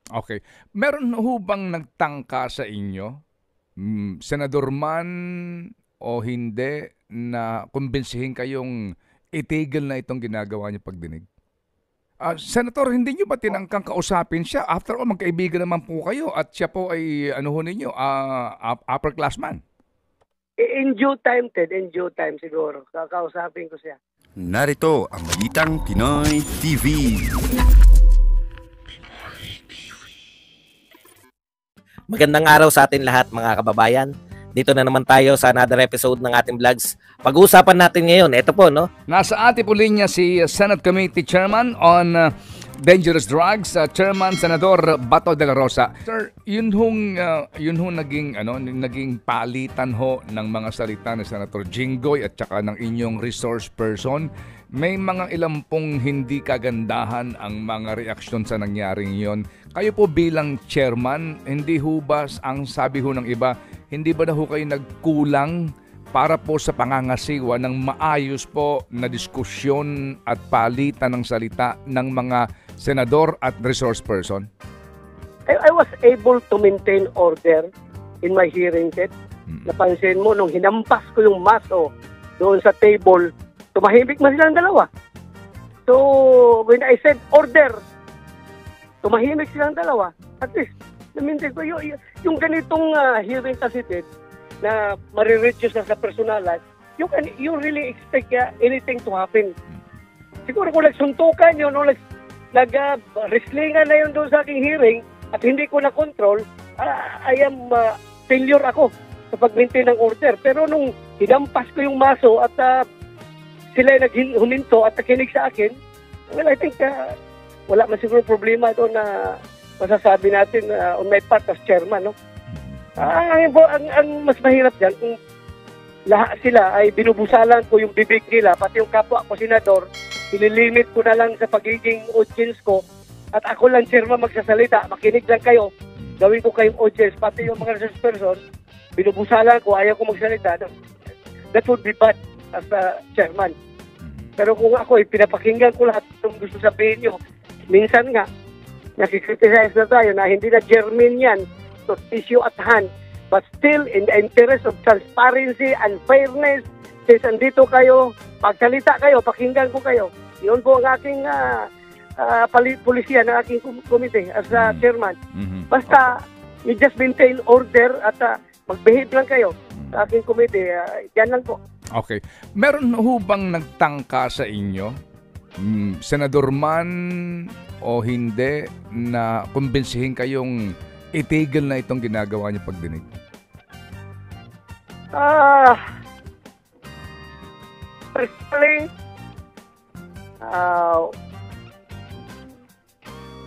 Okay. Meron ho bang nagtangka sa inyo, senador man o hindi, na kumbinsihin kayong itigil na itong ginagawa niyo pagdinig? Senator, hindi niyo ba tinangkang kausapin siya? After all, magkaibigan naman po kayo at siya po ay ano ho ninyo, upperclassman. In due time, Ted, in due time siguro. Kakausapin ko siya. Narito ang Balitang Pinoy TV. Magandang araw sa atin lahat mga kababayan. Dito na naman tayo sa another episode ng ating vlogs. Pag-uusapan natin ngayon, ito po, no? Nasa ating po linya si Senate Committee Chairman on Dangerous Drugs, Chairman Senador Bato de la Rosa. Sir, yun hong naging palitan ho ng mga salita ni Senator Jinggoy at saka ng inyong resource person. May mga ilang pong hindi kagandahan ang mga reaksyon sa nangyaring yon. Kayo po bilang chairman, hindi ho ba ang sabi ho ng iba, hindi ba na ho kayo nagkulang para po sa pangangasiwa ng maayos po na diskusyon at palitan ng salita ng mga senador at resource person? I was able to maintain order in my hearing, Ted. Napansin mo, nung hinampas ko yung maso doon sa table, tumahimik man silang dalawa. So, when I said order, tumahimik silang dalawa. At least, namintin ko, yung ganitong hearing kasi, Ted, na marireduce na sa personalan, you really expect anything to happen. Siguro kung nagsuntukan yun, o nag-wrestlingan na yun doon sa aking hearing, at hindi ko na-control, I am failure ako sa pag-maintain ng order. Pero nung hinampas ko yung maso at sila naghuminto at nakinig sa akin, well, I think wala man siguro problema doon na masasabi natin on my part as chairman, no? Ang mas mahirap dyan, kung lahat sila ay binubusalan ko yung bibig nila, pati yung kapwa ko senador, ililimit ko na lang sa pagiging audience ko, at ako lang chairman magsasalita, makinig lang kayo, gawin ko kayong audience, pati yung mga resource person, binubusalan ko, ayaw ko magsalita. That would be bad as a chairman. Pero kung ako, pinapakinggan ko lahat ng gusto sabihin nyo, minsan nga, nakikriticize na tayo na hindi na germane yan to issue at hand. But still, in the interest of transparency and fairness, since andito kayo, pagsalita kayo, pakinggan ko kayo. Yun po ang aking pulisya ng aking committee as chairman. Basta, you just maintain order at mag-behave lang kayo sa aking committee. Yan lang po. Okay. Meron ho bang nagtangka sa inyo, senador man o hindi, na kumbinsihin kayong itigil na itong ginagawa niyo pagdinig? Personally,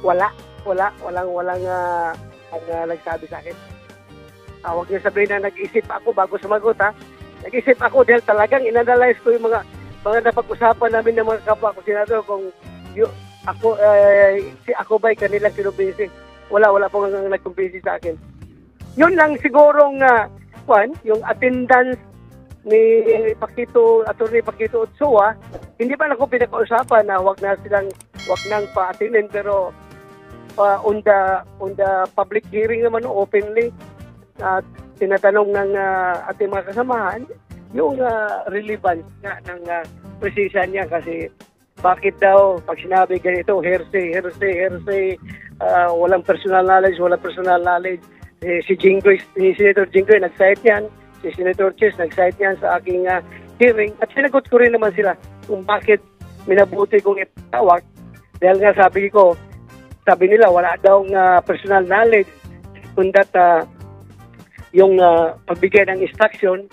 walang nagsabi sa akin. Huwag niyo sabihin na nag-isip ako bago sumagot, ha. Nag-isip ako dahil talagang inanalyze ko yung mga napag-usapan namin ng mga kapwa ko senador, kung ako ba'y kanilang kinumbinsi. Wala pong nagkumbinsi sa akin. Yun lang sigurong yung attendance ni Attorney Paquito Ochoa, hindi pa ako pinag-uusapan na wag nang pa-attendin, pero on the public hearing naman, openly, tinatanong ng ating mga kasamahan yung relevance ng presensya niya, kasi bakit daw pag sinabi ganito, hearsay, walang personal knowledge. Si Senator Jinggoy nag-cite yan, si Senator Chis nag-cite yan sa aking hearing, at sinagot ko rin naman sila kung bakit minabuti kong itawag, dahil nga sabi nila wala daw personal knowledge kung yung pagbigay ng instruction.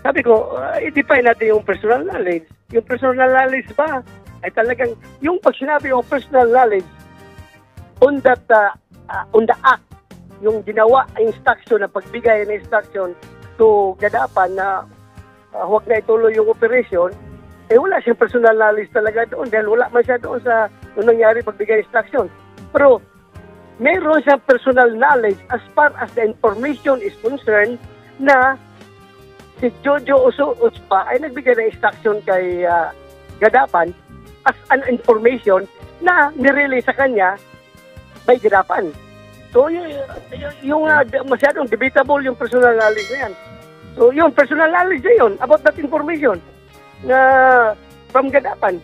Sabi ko, i-define natin yung personal knowledge. Yung personal knowledge ba ay talagang, yung pag sinabi yung personal knowledge on the act, yung ginawa instruction, na pagbigay ng instruction to Gadapan na huwag na ituloy yung operation, wala siyang personal knowledge talaga doon, dahil wala man siya doon sa nung nangyari pagbigay instruction. Pero mayroon siyang personal knowledge as far as the information is concerned, na si Jojo Ochoa ay nagbigay ng instruction kay Gadapan as an information na nirelay sa kanya by Gadapan. So, masyadong debatable yung personal knowledge na yan. So, yung personal knowledge na yun, about that information, na from Gadapan.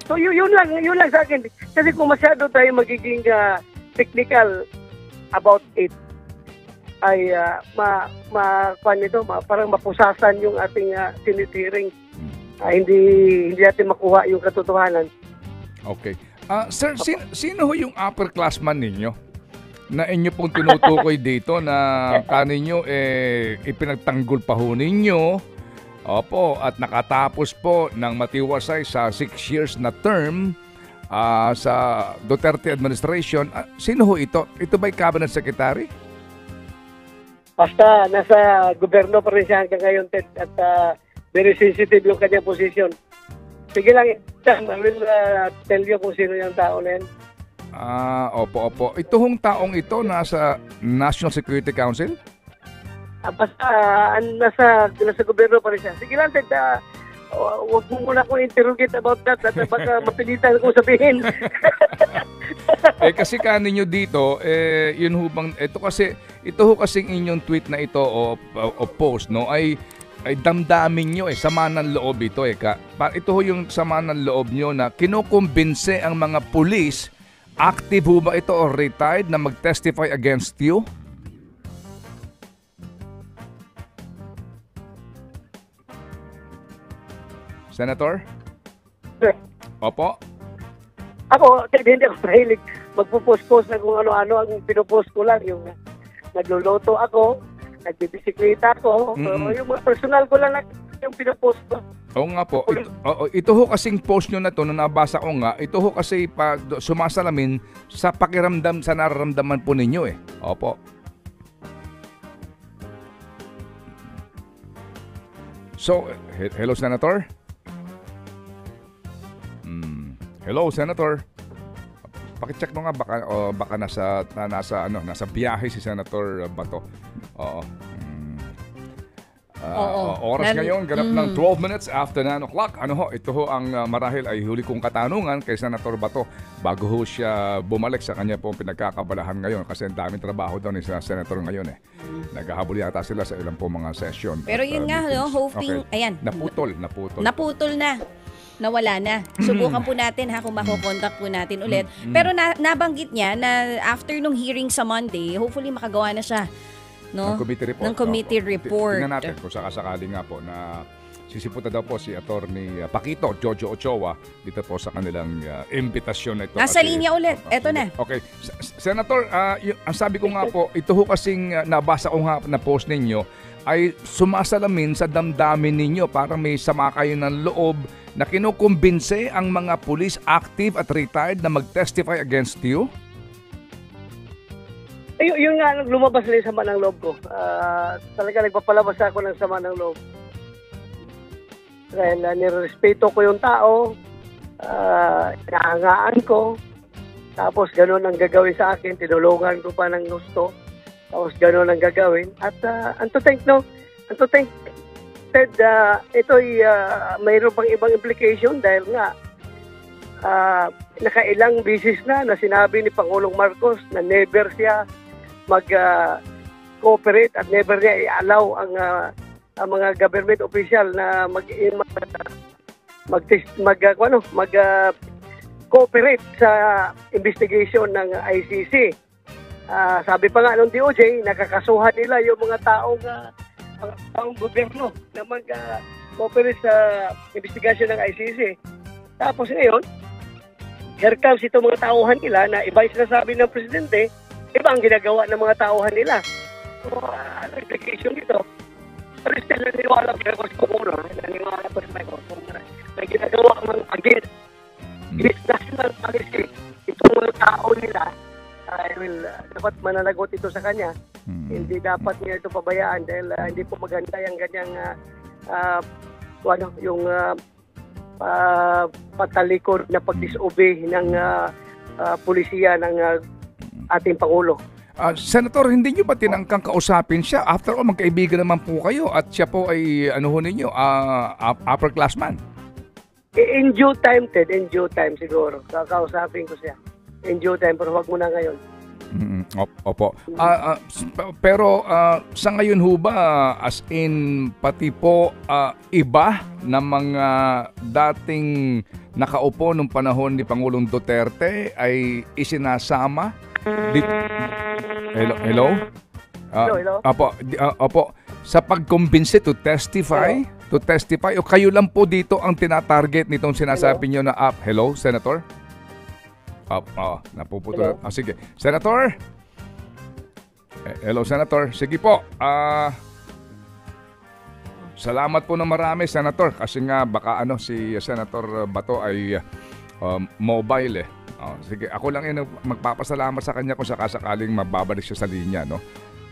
So, yun lang sa akin. Kasi kung masyado tayo magiging technical about it, ay parang mapusasan yung ating Senate hearing. Hindi natin makuha yung katotohanan. Okay. Sir, sino ho yung upperclassman ninyo na inyo pong tinutukoy dito na kaninyo ipinagtanggol pa ho ninyo? Opo, at nakatapos po ng matiwasay sa 6 years na term sa Duterte administration. Sino ho ito? Ito ba'y cabinet secretary? Basta nasa gobyerno pa rin siya hanggang ngayon, Ted, at very sensitive yung kanyang position. Sige lang, I will tell you kung sino yung tao na yan. Opo. Ito hong taong ito nasa National Security Council? Basta nasa gobyerno pa rin siya. Sige lang, Ted, huwag mo muna akong interrogate about that at baka mapilitan kong sabihin. Kasi kaninyo dito, yun ho bang, ito ho kasing inyong tweet na ito o post, no, ay damdamin nyo sama ng loob ito ito ho yung sama ng loob nyo na kinukumbinse ang mga pulis. Active ho ba ito or retired na mag-testify against you? Senator? Sir. Opo? Ako, hindi ako mahilig magpo-post na kung ano-ano. Ang pinopost ko lang yung nagluluto ako, nagbibisikleta ako. So, yung mga personal ko lang yung pinopost ko. Oo nga po. Ito ho kasing post nyo na to, nung nabasa ko nga, ito ho kasi sumasalamin sa pakiramdam, sa nararamdaman po ninyo Opo. So, hello Senator? Hello Senator? Paki-check mo nga baka nasa biyahe si Senator Bato. Oo. Oras ngayon, ganap ng 12 minutes after 9 o'clock. Ito ho ang marahil ay huli kong katanungan kay Senator Bato bago ho siya bumalik sa kanya po pinagkakabalahan ngayon kasi ang daming trabaho daw ni Senator ngayon Naghahabol yata sila sa ilang po mga session. Pero yun nga, hoping, ayan. Naputol na. Nawala na. Subukan po natin kung makokontak po natin ulit. Pero nabanggit niya na after nung hearing sa Monday, hopefully makagawa na siya. No? Ng committee report. Tingnan natin kung sakasakali nga po na sisiputa daw po si Attorney Paquito Jojo Ochoa dito po sa kanilang imbitasyon na ito. Nasa linya ulit. Eto na. Okay. Senator, ang sabi ko nga po, ito ho kasing nabasa ko nga na post ninyo ay sumasalamin sa damdamin ninyo. Parang may sama kayo ng loob na kinukumbinse ang mga pulis active at retired na mag-testify against you? Yun nga, lumabas lang yung sama ng loob ko. Talaga nagpapalabas ako ng sama ng loob. Dahil nirespeto ko yung tao, inaangaan ko, tapos gano'n ang gagawin sa akin, tinulungan ko pa ng gusto, tapos gano'n ang gagawin. At and to think, Ted, ito'y mayroon pang ibang implication dahil nga nakailang bisis na sinabi ni Pangulong Marcos na never siya mag-cooperate at never niya i-allow ang mga government official na mag-cooperate sa investigation ng ICC. Sabi pa nga ng DOJ, nakakasuhan nila yung mga taong gobyerno na mag-cooperate sa investigation ng ICC. Tapos ngayon, here comes itong mga tauhan nila na iba yung sinasabi ng presidente, iba ang ginagawa ng mga tauhan nila. So, implication dito. Pero still, naniwala ko sa Pangulo. Naniwala ko sa Michael. May ginagawa ng against national policy. Itong mga tao nila, dapat mananagot ito sa kanya. Hindi dapat niya ito pabayaan dahil hindi po maganda yung ganyang yung patalikod na pag-disobey ng pulisiya ng ating Pangulo. Senator, hindi nyo ba tinangkang kausapin siya? After all, magkaibigan naman po kayo at siya po ay upperclassman. In due time, Ted. In due time siguro. Kakausapin ko siya. In due time, pero wag mo na ngayon. Opo. Pero sa ngayon ho ba, as in pati po iba na mga dating nakaupo nung panahon ni Pangulong Duterte ay isinasama? Hello? Hello? Opo. Sa pagkumbinsi to testify o kayo lang po dito ang tinatarget nitong sinasabi niyo na hello, Senator? Napuputol. Sige. Senator? Hello, Senator. Sige po. Salamat po na marami, Senator. Kasi nga baka si Senator Bato ay mobile eh. Sige, ako lang yung magpapasalamat sa kanya kung sakasakaling mababalik siya sa linya, no?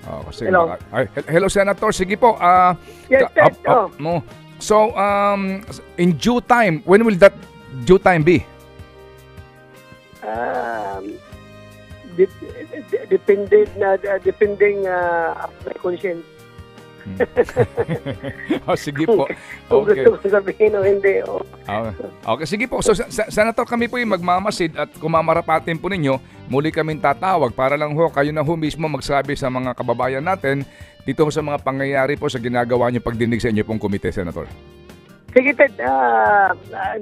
Kasi hello. Hello, Senator. Sige po. Yes. So, in due time, when will that due time be? Depending my conscience. Sige po. Kung Okay. gusto ko sabihin o hindi. Okay, sige po. So, Senator, kami po yung magmamasid at kung mamarapatin po ninyo, muli kaming tatawag para lang kayo na mismo magsabi sa mga kababayan natin dito sa mga pangyayari po sa ginagawa niyo pagdinig sa inyo pong komite, Senator. Sige, Ted.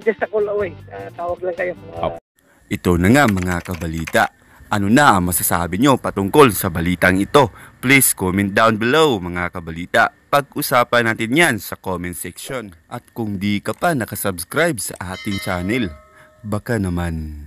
Just a call away. Tawag lang kayo. Ito na nga mga kabalita. Ano na ang masasabi nyo patungkol sa balitang ito? Please comment down below mga kabalita. Pag-usapan natin yan sa comment section. At kung di ka pa nakasubscribe sa ating channel, baka naman